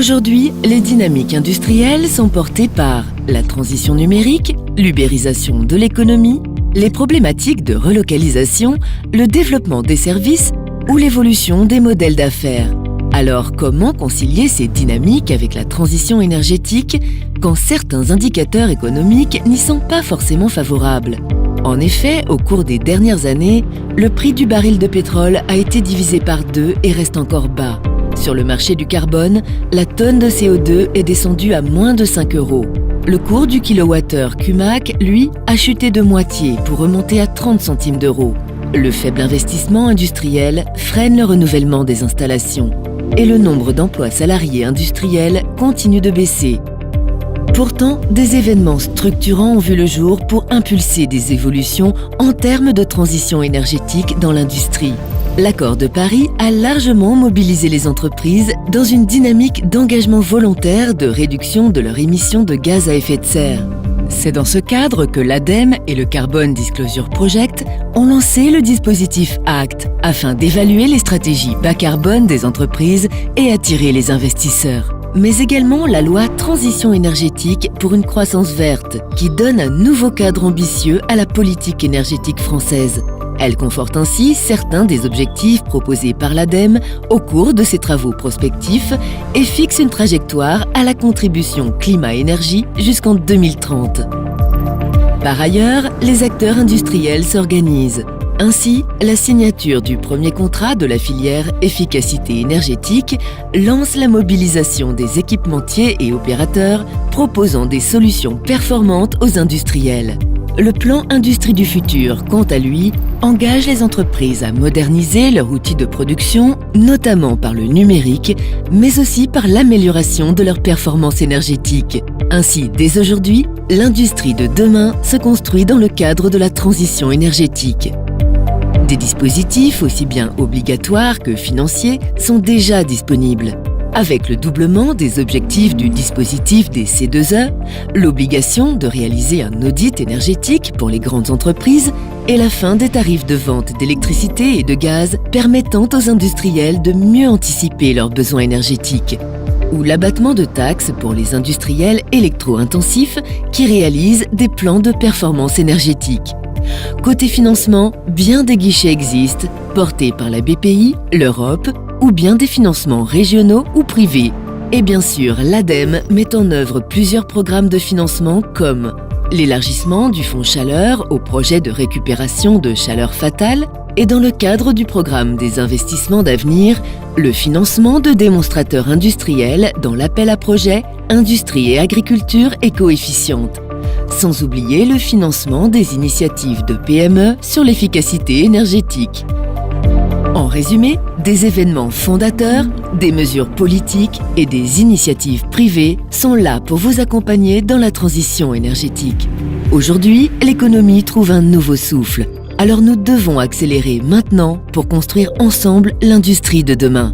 Aujourd'hui, les dynamiques industrielles sont portées par la transition numérique, l'ubérisation de l'économie, les problématiques de relocalisation, le développement des services ou l'évolution des modèles d'affaires. Alors, comment concilier ces dynamiques avec la transition énergétique quand certains indicateurs économiques n'y sont pas forcément favorables? En effet, au cours des dernières années, le prix du baril de pétrole a été divisé par 2 et reste encore bas. Sur le marché du carbone, la tonne de CO2 est descendue à moins de 5 €. Le cours du kilowattheure CUMAC, lui, a chuté de moitié pour remonter à 30 centimes d'euros. Le faible investissement industriel freine le renouvellement des installations. Et le nombre d'emplois salariés industriels continue de baisser. Pourtant, des événements structurants ont vu le jour pour impulser des évolutions en termes de transition énergétique dans l'industrie. L'accord de Paris a largement mobilisé les entreprises dans une dynamique d'engagement volontaire de réduction de leurs émissions de gaz à effet de serre. C'est dans ce cadre que l'ADEME et le Carbon Disclosure Project ont lancé le dispositif ACT afin d'évaluer les stratégies bas carbone des entreprises et attirer les investisseurs. Mais également la loi Transition énergétique pour une croissance verte qui donne un nouveau cadre ambitieux à la politique énergétique française. Elle conforte ainsi certains des objectifs proposés par l'ADEME au cours de ses travaux prospectifs et fixe une trajectoire à la contribution climat-énergie jusqu'en 2030. Par ailleurs, les acteurs industriels s'organisent. Ainsi, la signature du premier contrat de la filière efficacité énergétique lance la mobilisation des équipementiers et opérateurs proposant des solutions performantes aux industriels. Le plan Industrie du futur, quant à lui, engage les entreprises à moderniser leur outil de production, notamment par le numérique, mais aussi par l'amélioration de leur performance énergétique. Ainsi, dès aujourd'hui, l'industrie de demain se construit dans le cadre de la transition énergétique. Des dispositifs aussi bien obligatoires que financiers sont déjà disponibles. Avec le doublement des objectifs du dispositif des C2E, l'obligation de réaliser un audit énergétique pour les grandes entreprises et la fin des tarifs de vente d'électricité et de gaz permettant aux industriels de mieux anticiper leurs besoins énergétiques. Ou l'abattement de taxes pour les industriels électro-intensifs qui réalisent des plans de performance énergétique. Côté financement, bien des guichets existent, portés par la BPI, l'Europe, ou bien des financements régionaux ou privés. Et bien sûr, l'ADEME met en œuvre plusieurs programmes de financement comme l'élargissement du fonds chaleur au projet de récupération de chaleur fatale et dans le cadre du programme des investissements d'avenir, le financement de démonstrateurs industriels dans l'appel à projets Industrie et agriculture éco-efficiente. Sans oublier le financement des initiatives de PME sur l'efficacité énergétique. En résumé, des événements fondateurs, des mesures politiques et des initiatives privées sont là pour vous accompagner dans la transition énergétique. Aujourd'hui, l'économie trouve un nouveau souffle. Alors nous devons accélérer maintenant pour construire ensemble l'industrie de demain.